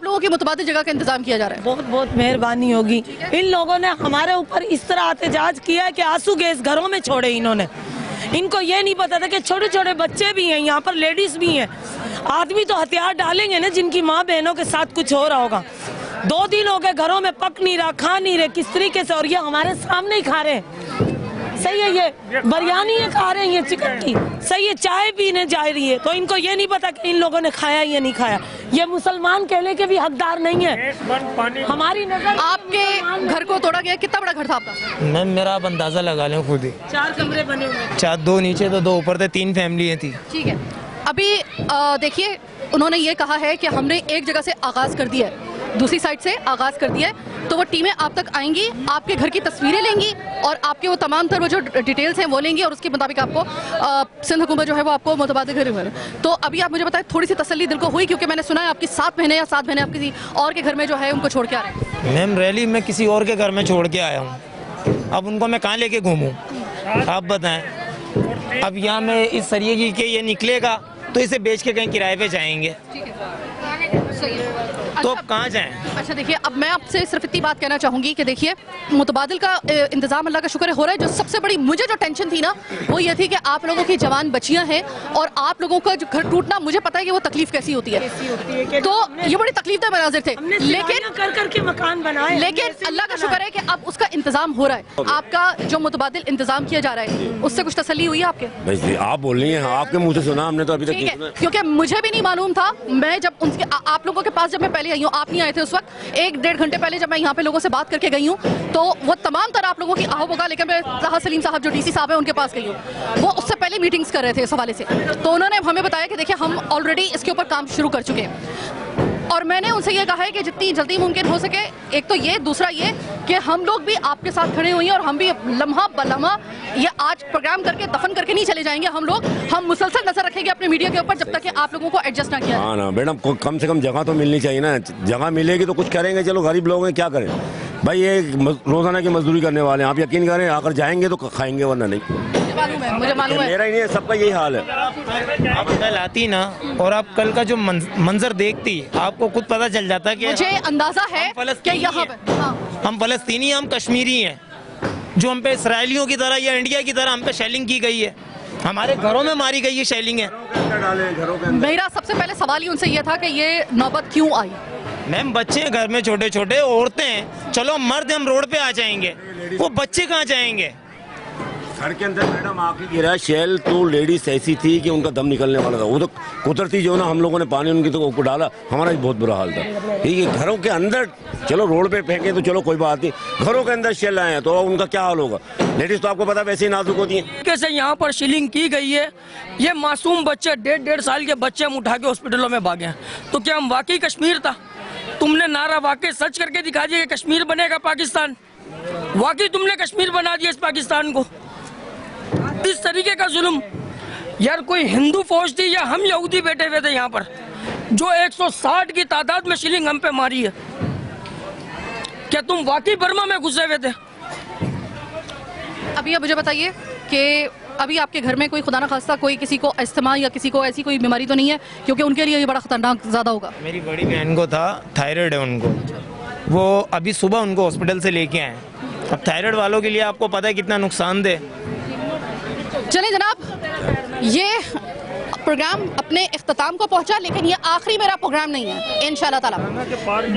लोगों की मुतबादिल जगह का इंतजाम किया जा रहा है। बहुत बहुत मेहरबानी होगी। इन लोगों ने हमारे ऊपर इस तरह एहतजाज किया है कि आंसू गैस घरों में छोड़े इन्होंने। इनको ये नहीं पता था कि छोटे छोटे बच्चे भी हैं, यहाँ पर लेडीज भी हैं। आदमी तो हथियार डालेंगे ना जिनकी माँ बहनों के साथ कुछ हो रहा होगा। 2 दिन हो गए घरों में पक नहीं रहा, खा नहीं रहे, किस तरीके से, और ये हमारे सामने ही खा रहे हैं। सही है, ये बिरयानी खा रहे हैं, ये चिकन की, सही है, चाय पीने जा रही है, तो इनको ये नहीं पता कि इन लोगों ने खाया या नहीं खाया। ये मुसलमान कहने के भी हकदार नहीं है। हमारी नजर आपके घर को तोड़ा गया, कितना बड़ा घर था आपका? मैम मेरा आप अंदाजा लगा लें खुद ही। 4 कमरे बने हुए, 4, 2 नीचे तो 2 ऊपर थे, 3 फैमिलियाँ थी। ठीक है, अभी देखिए उन्होंने ये कहा है कि हमने एक जगह से आगाज कर दिया है, दूसरी साइड से आगाज कर दिया है, तो वो टीमें आप तक आएंगी, आपके घर की तस्वीरें लेंगी और आपके वो तमाम तर वो जो डिटेल्स हैं वो लेंगी, और उसके मुताबिक आपको सिंध हुकूमत जो है वो आपको मुतबादिल घर। तो अभी आप मुझे बताएं, थोड़ी सी तसल्ली दिल को हुई, क्योंकि मैंने सुना है आपकी 7 महीने या 7 महीने आप किसी और के घर में जो है उनको छोड़ के आ रहे हैं। मैम रैली मैं किसी और के घर में छोड़ के आया हूँ, अब उनको मैं कहाँ लेके घूमूँ आप बताएं। अब यहाँ में इस तरीके के ये निकलेगा तो इसे बेच के कहीं किराए पे जाएंगे, तो अब कहाँ जाएं? अच्छा देखिए, अब मैं आपसे सिर्फ इतनी बात कहना चाहूँगी कि देखिए मुतबादिल का इंतजाम अल्लाह का शुक्र है हो रहा है। जो सबसे बड़ी मुझे जो टेंशन थी ना वो ये थी कि आप लोगों की जवान बच्चियाँ हैं और आप लोगों का जो घर टूटना, मुझे पता है कि वो तकलीफ कैसी होती है, तो ये बड़ी तकलीफ दे मनाजिर थे, लेकिन कर मकान बनाए, लेकिन अल्लाह का शुक्र है कि अब उसका इंतजाम हो रहा है। आपका जो मुतबादिल इंतजाम किया जा रहा है उससे कुछ तसल्ली हुई है आपके? आप बोल रही हैं, आपके मुँह से सुना हमने तो अभी तक नहीं सुना। क्योंकि मुझे भी नहीं मालूम था। मैं जब उनके आप आप लोगों के पास जब मैं पहले आई हूँ, आप नहीं आए थे उस वक्त, 1-1.5 घंटे पहले जब मैं यहाँ पे लोगों से बात करके गई हूँ, तो वो तमाम तरह आप लोगों की आहो होगा, लेकिन मैं ताहा सलीम साहब जो डीसी साहब हैं उनके पास गई हूँ, वो उससे पहले मीटिंग्स कर रहे थे इस हवाले से। तो उन्होंने हमें बताया कि देखिए हम ऑलरेडी इसके ऊपर काम शुरू कर चुके हैं, और मैंने उनसे ये कहा है कि जितनी जल्दी मुमकिन हो सके, एक तो ये, दूसरा ये कि हम लोग भी आपके साथ खड़े हुए हैं और हम भी लम्हा बलम्हा ये आज प्रोग्राम करके दफन करके नहीं चले जाएंगे। हम मुसलसल नजर रखेंगे अपने मीडिया के ऊपर जब तक कि आप लोगों को एडजस्ट ना किया। हाँ ना मैडम, कम से कम जगह तो मिलनी चाहिए ना, जगह मिलेगी तो कुछ करेंगे। चलो गरीब लोग हैं, क्या करें भाई, ये रोजाना की मजदूरी करने वाले हैं, आप यकीन करें आकर जाएंगे तो खाएंगे वरना नहीं। मुझे मालूम है, मेरा ही नहीं है, सबका यही हाल है। आप कल आती ना और आप कल का जो मंजर देखती, आपको खुद पता चल जाता कि मुझे अंदाजा है कि यहाँ पे हम फलस्तीनी, हम कश्मीरी हैं, जो हम पे इसराइलियों की तरह या इंडिया की तरह हम पे शेलिंग की गई है, हमारे घरों में मारी गई है शेलिंग है। मेरा सबसे पहले सवाल ही उनसे ये था कि ये नौबत क्यों आई। मैम बच्चे हैं घर में, छोटे छोटे औरतें हैं, चलो मर्द हम रोड पे आ जाएंगे, वो बच्चे कहाँ जाएंगे? घर के अंदर मैडम आके गिरा शेल, तो लेडीज ऐसी थी कि उनका दम निकलने वाला था, वो तो कुदरती जो ना हम लोगों ने पानी उनकी तो डाला, हमारा भी बहुत बुरा हाल था। ठीक है, घरों के अंदर चलो रोड पे फेंके तो चलो कोई बात नहीं, घरों के अंदर शेल आए हैं तो उनका क्या हाल होगा? लेडीज तो आपको पता वैसे ही नाजुक होती है। कैसे यहाँ पर शीलिंग की गई है, ये मासूम बच्चे 1.5 साल के बच्चे हम उठा के हॉस्पिटलों में भागे हैं, तो क्या हम वाकई कश्मीर था? तुमने नारा वाकई सच करके दिखा दिया कि कश्मीर बनेगा पाकिस्तान, वाकई तुमने कश्मीर बना दिया इस पाकिस्तान को। इस तरीके का जुल्म, यार कोई हिंदू फौज थी या हम यहूदी बैठे हुए थे यहाँ पर, जो 160 की तादाद में शीलिंग हम पे मारी है? क्या तुम वाकई बर्मा में घुसे हुए थे? अभी आप मुझे बताइए कि अभी आपके घर में कोई खुदा ना खास्ता कोई किसी को अस्थमा या किसी को ऐसी कोई बीमारी तो नहीं है, क्योंकि उनके लिए ये बड़ा खतरनाक ज़्यादा होगा। मेरी बड़ी बहन को था, थायराइड है उनको, वो अभी सुबह उनको हॉस्पिटल से लेके आए। अब थायराइड वालों के लिए आपको पता है कितना नुकसानदेह। चलिए जनाब, ये प्रोग्राम अपने इख्तिताम को पहुंचा, लेकिन ये आखिरी मेरा प्रोग्राम नहीं है। इंशाल्लाह ताला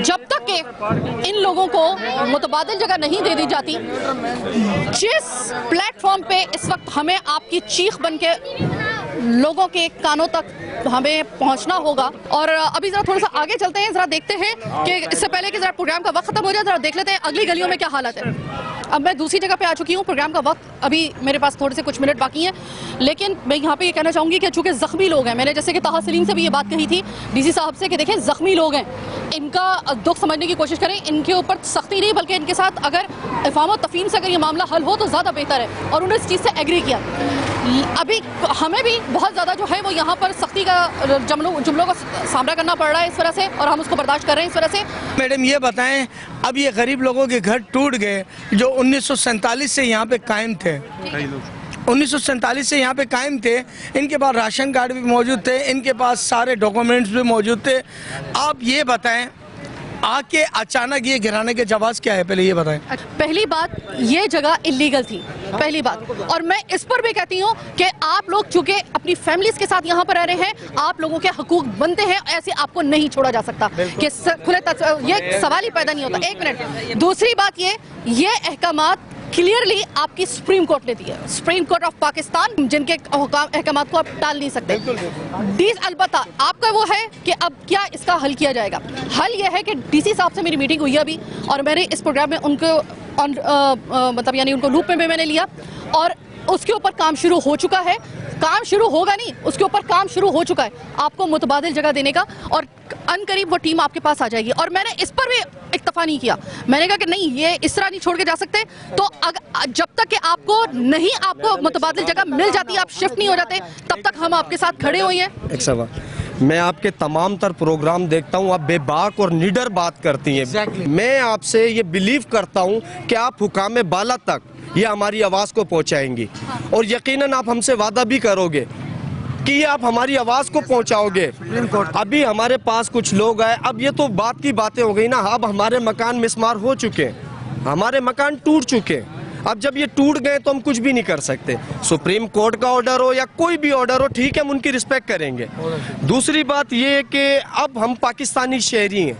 जब तक के इन लोगों को मुतबादिल जगह नहीं दे दी जाती, जिस प्लेटफॉर्म पे इस वक्त हमें आपकी चीख बन के लोगों के कानों तक हमें पहुंचना होगा। और अभी जरा थोड़ा सा आगे चलते हैं, जरा देखते हैं कि इससे पहले कि जरा प्रोग्राम का वक्त खत्म हो जाए, जरा देख लेते हैं अगली गलियों में क्या हालत है। अब मैं दूसरी जगह पे आ चुकी हूँ, प्रोग्राम का वक्त अभी मेरे पास थोड़े से कुछ मिनट बाकी हैं, लेकिन मैं यहाँ पे ये कहना चाहूँगी कि चूँकि ज़ख्मी लोग हैं, मैंने जैसे कि ताहा सलीम से भी ये बात कही थी डीसी साहब से कि देखें ज़ख्मी लोग हैं, इनका दुख समझने की कोशिश करें, इनके ऊपर सख्ती नहीं बल्कि इनके साथ अगर इफ़ाम और तफ़हीम से अगर ये मामला हल हो तो ज़्यादा बेहतर है, और उन्होंने इस चीज़ से एग्री किया। अभी हमें भी बहुत ज़्यादा जो है वो यहाँ पर सख्ती का जुमलों का सामना करना पड़ रहा है इस वजह से, और हम उसको बर्दाश्त कर रहे हैं इस वजह से। मैडम ये बताएं, अब ये गरीब लोगों के घर टूट गए जो 1947 से यहाँ पे कायम थे, 1947 से यहाँ पे कायम थे, इनके पास राशन कार्ड भी मौजूद थे, इनके पास सारे डॉक्यूमेंट्स भी मौजूद थे। आप ये बताएं आके अचानक ये गिराने के जवाब क्या है, पहले ये बताएं। पहली बात, ये जगह इलीगल थी, पहली बात, और मैं इस पर भी कहती हूँ कि आप लोग चूंकि अपनी फैमिलीज के साथ यहाँ पर रह रहे हैं, आप लोगों के हकूक बनते हैं, ऐसे आपको नहीं छोड़ा जा सकता कि खुले ये सवाल ही पैदा नहीं होता। एक मिनट, दूसरी बात ये अहकामात क्लियरली आपकी सुप्रीम कोर्ट ने दी है, सुप्रीम कोर्ट ऑफ पाकिस्तान, जिनके अहकामात को आप टाल नहीं सकते। अलबत्ता आपका वो है कि अब क्या इसका हल किया जाएगा। हल यह है कि डीसी साहब से मेरी मीटिंग हुई अभी, और मैंने इस प्रोग्राम में उनको मतलब यानी उनको लूप में मैंने लिया, और उसके ऊपर काम शुरू हो चुका है। काम शुरू होगा नहीं, उसके ऊपर काम शुरू हो चुका है आपको मुतबादिल जगह देने का, और अनकरीब वो टीम आपके पास आ जाएगी। और मैंने इस पर भी इत्तफा नहीं किया, मैंने कहा कि नहीं, ये इस तरह नहीं छोड़ के जा सकते, तो जब तक कि आपको मुतबादिल जगह मिल जाती है, आप शिफ्ट नहीं हो जाते, तब तक हम आपके साथ खड़े हुए हैं। एक सवाल, मैं आपके तमाम तर प्रोग्राम देखता हूँ, आप बेबाक और निडर बात करती हैं। मैं आपसे ये बिलीव करता हूँ कि आप हुकाम बाला तक ये हमारी आवाज़ को पहुँचाएंगी, और यकीनन आप हमसे वादा भी करोगे कि ये आप हमारी आवाज़ को पहुँचाओगे। अभी हमारे पास कुछ लोग आए, अब ये तो बात की बातें हो गई ना, अब हमारे मकान मिसमार हो चुके हैं, हमारे मकान टूट चुके हैं। अब जब ये टूट गए तो हम कुछ भी नहीं कर सकते, सुप्रीम कोर्ट का ऑर्डर हो या कोई भी ऑर्डर हो, ठीक है, हम उनकी रिस्पेक्ट करेंगे। दूसरी बात ये है कि अब हम पाकिस्तानी शहरी हैं,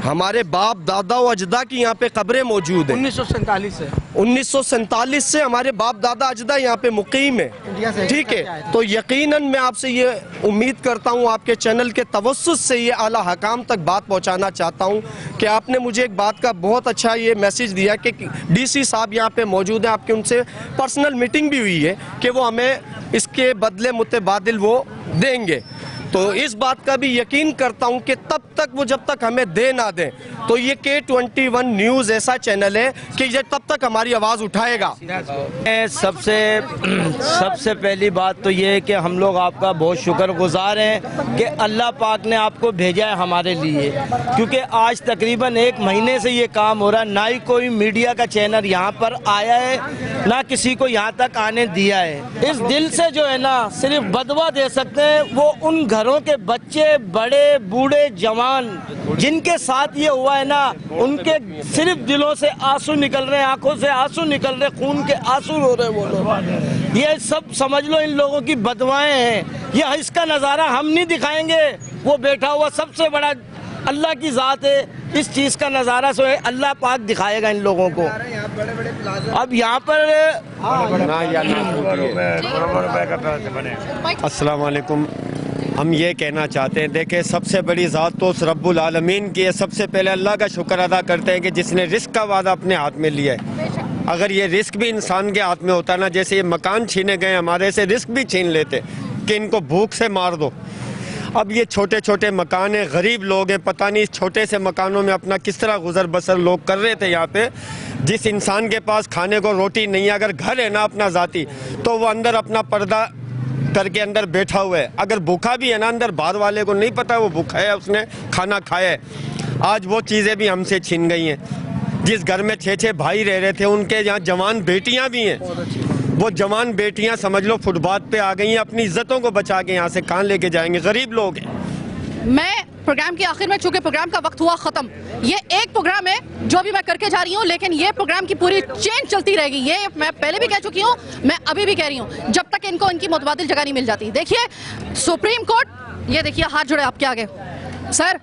हमारे बाप दादा और अजदा की यहाँ पे कब्रें मौजूद हैं। 1947 से हमारे बाप दादा अजदा यहाँ पे मुकीम है। ठीक है, तो यकीनन मैं आपसे ये उम्मीद करता हूँ, आपके चैनल के तवस्सुस से ये आला हकाम तक बात पहुँचाना चाहता हूँ कि आपने मुझे एक बात का बहुत अच्छा ये मैसेज दिया कि डीसी साहब यहाँ पे मौजूद हैं, आपकी उनसे पर्सनल मीटिंग भी हुई है कि वो हमें इसके बदले मुतबादिल वो देंगे। तो इस बात का भी यकीन करता हूं कि तब तक वो जब तक हमें दे ना दें, तो ये K21 न्यूज़ ऐसा चैनल है कि ये तब तक हमारी आवाज़ उठाएगा। सबसे पहली बात तो ये है कि हम लोग आपका बहुत शुक्रगुजार हैं कि अल्लाह पाक ने आपको भेजा है हमारे लिए, क्योंकि आज तकरीबन 1 महीने से ये काम हो रहा है, ना ही कोई मीडिया का चैनल यहाँ पर आया है, ना किसी को यहाँ तक आने दिया है। इस दिल से जो है ना सिर्फ बदवा दे सकते हैं वो उन घरों के बच्चे, बड़े बूढ़े जवान जिनके साथ ये हुआ है ना, उनके सिर्फ दिलों से आंसू निकल रहे हैं, आंखों से आंसू निकल रहे, खून के आंसू रो रहे वो लोग। ये सब समझ लो इन लोगों की बदवाएं हैं। ये इसका नज़ारा हम नहीं दिखाएंगे, वो बैठा हुआ सबसे बड़ा अल्लाह की ज़ात है, इस चीज़ का नज़ारा सो है अल्लाह पाक दिखाएगा इन लोगों को। अब यहाँ पर अस्सलाम वालेकुम, हम ये कहना चाहते हैं, देखें सबसे बड़ी ज़ात तो उस रब्बुल आलमीन की है। सबसे पहले अल्लाह का शुक्र अदा करते हैं कि जिसने रिस्क का वादा अपने हाथ में लिया है। अगर ये रिस्क भी इंसान के हाथ में होता ना, जैसे ये मकान छीने गए हमारे से, रिस्क भी छीन लेते कि इनको भूख से मार दो। अब ये छोटे छोटे मकान हैं, गरीब लोग हैं, पता नहीं इस छोटे से मकानों में अपना किस तरह गुजर बसर लोग कर रहे थे। यहाँ पे जिस इंसान के पास खाने को रोटी नहीं है, अगर घर है ना अपना ज़ाती, तो वो अंदर अपना पर्दा करके अंदर बैठा हुआ है। अगर भूखा भी है ना अंदर, बाहर वाले को नहीं पता वो भूखा है, उसने खाना खाया है। आज वो चीज़ें भी हमसे छीन गई हैं। जिस घर में 6-6 भाई रह रहे थे, उनके यहाँ जवान बेटियाँ भी हैं, वो जवान बेटियाँ समझ लो फुटपाथ पे आ गई हैं। अपनी इज्जतों को बचा के यहाँ से कहाँ लेके जाएंगे, गरीब लोग हैं। मैं प्रोग्राम के आखिर में, चूंकि प्रोग्राम का वक्त हुआ ख़त्म, ये एक प्रोग्राम है जो भी मैं करके जा रही हूँ, लेकिन ये प्रोग्राम की पूरी चेन चलती रहेगी। ये मैं पहले भी कह चुकी हूँ, मैं अभी भी कह रही हूँ, जब तक इनको इनकी मुतबादिल जगह नहीं मिल जाती। देखिए सुप्रीम कोर्ट, ये देखिए हाथ जुड़े आपके आगे। सर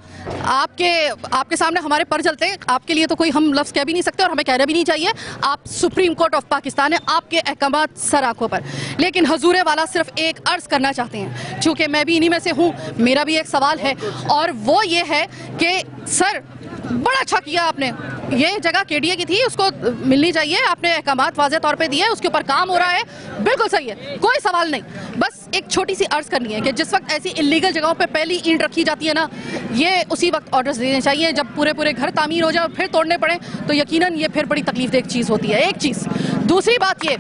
आपके सामने हमारे पर चलते हैं, आपके लिए तो कोई हम लफ्ज़ कह भी नहीं सकते और हमें कहना भी नहीं चाहिए। आप सुप्रीम कोर्ट ऑफ पाकिस्तान है, आपके अहकामात सर आंखों पर। लेकिन हजूर वाला सिर्फ एक अर्ज़ करना चाहते हैं, चूँकि मैं भी इन्हीं में से हूँ, मेरा भी एक सवाल है, और वो ये है कि सर बड़ा अच्छा किया आपने, ये जगह केडीए की थी, उसको मिलनी चाहिए, आपने अहकामात वाज़े तौर पे दिए, उसके ऊपर काम हो रहा है, बिल्कुल सही है, कोई सवाल नहीं। बस एक छोटी सी अर्ज़ करनी है कि जिस वक्त ऐसी इलीगल जगहों पे पहली ईंट रखी जाती है ना, ये उसी वक्त ऑर्डर्स देने चाहिए। जब पूरे पूरे घर तामीर हो जाए और फिर तोड़ने पड़े तो यकीनन ये फिर बड़ी तकलीफदेह चीज़ होती है। एक चीज़। दूसरी बात, ये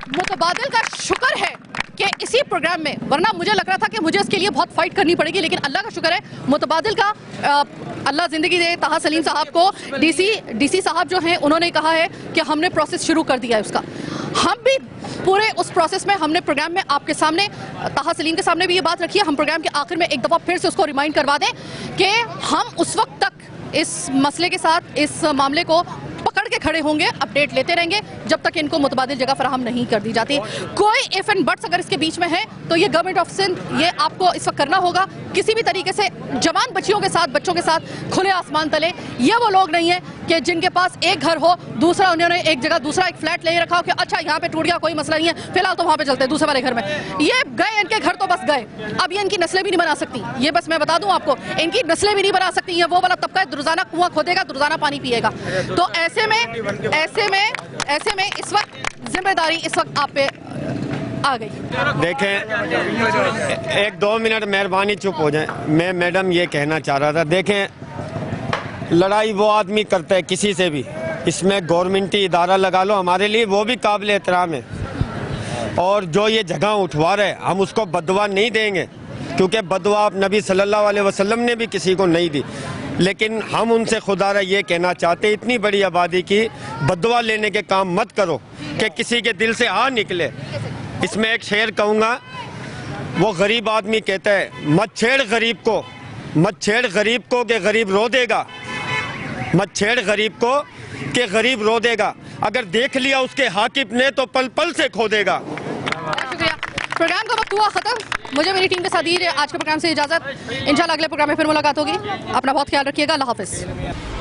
मुतबादिल का शुक्र है कि इसी प्रोग्राम में, वरना मुझे लग रहा था कि मुझे इसके लिए बहुत फाइट करनी पड़ेगी, लेकिन अल्लाह का शुक्र है मुतबादिल का, अल्लाह ज़िंदगी दे ताहा सलीम साहब को, डीसी साहब जो हैं उन्होंने कहा है कि हमने प्रोसेस शुरू कर दिया है उसका। हम भी पूरे उस प्रोसेस में, हमने प्रोग्राम में आपके सामने, ताहा सलीम के सामने भी ये बात रखी है, हम प्रोग्राम के आखिर में एक दफ़ा फिर से उसको रिमाइंड करवा दें कि हम उस वक्त तक इस मसले के साथ, इस मामले को पकड़ के खड़े होंगे, अपडेट लेते रहेंगे जब तक इनको मुतबादिल जगह फराहम नहीं कर दी जाती। कोई इफ एंड बट्स अगर इसके बीच में है तो ये गवर्नमेंट ऑफ सिंध, ये आपको इस वक्त करना होगा किसी भी तरीके से जवान बच्चियों के साथ, बच्चों के साथ खुले आसमान तले। ये वो लोग नहीं है कि जिनके पास एक घर हो, दूसरा उन्होंने एक जगह दूसरा एक फ्लैट ले रखा हो कि अच्छा यहाँ पे टूट गया कोई मसला नहीं है, फिलहाल तो वहाँ पे चलते हैं दूसरे वाले घर में। ये गए, इनके घर तो बस गए, अब ये इनकी नस्लें भी नहीं बना सकती। ये बस मैं बता दूं आपको, इनकी नस्लें भी नहीं बना सकती। ये वो वाला तबका है, रोजाना कुआं खोदेगा, रोजाना पानी पिएगा। तो ऐसे में इस वक्त जिम्मेदारी इस वक्त आप पे आ गई। देखें 1-2 मिनट मेहरबानी चुप हो जाएं। मैं मैडम ये कहना चाह रहा था, देखें लड़ाई वो आदमी करता है किसी से भी, इसमें गवर्नमेंटी इदारा लगा लो, हमारे लिए वो भी काबिल एहतराम है। और जो ये जगह उठवा रहे, हम उसको बददुआ नहीं देंगे, क्योंकि बददुआ नबी सल्लल्लाहु अलैहि वसल्लम ने भी किसी को नहीं दी। लेकिन हम उनसे खुदारा ये कहना चाहते, इतनी बड़ी आबादी की बददुआ लेने के काम मत करो कि किसी के दिल से आ निकले। इसमें एक शेर कहूँगा, वो गरीब आदमी कहता है, मत छेड़ गरीब को, मत छेड़ गरीब को कि गरीब रो देगा, मत छेड़ गरीब को कि गरीब रो देगा, अगर देख लिया उसके हाकिम ने तो पल पल से खो देगा। शुक्रिया। प्रोग्राम का वक्त हुआ खत्म, मुझे मेरी टीम के साथ दीजिए आज के प्रोग्राम से इजाज़त। इंशाल्लाह अगले प्रोग्राम में फिर मुलाकात होगी। अपना बहुत ख्याल रखिएगा। अल्लाह हाफिज़।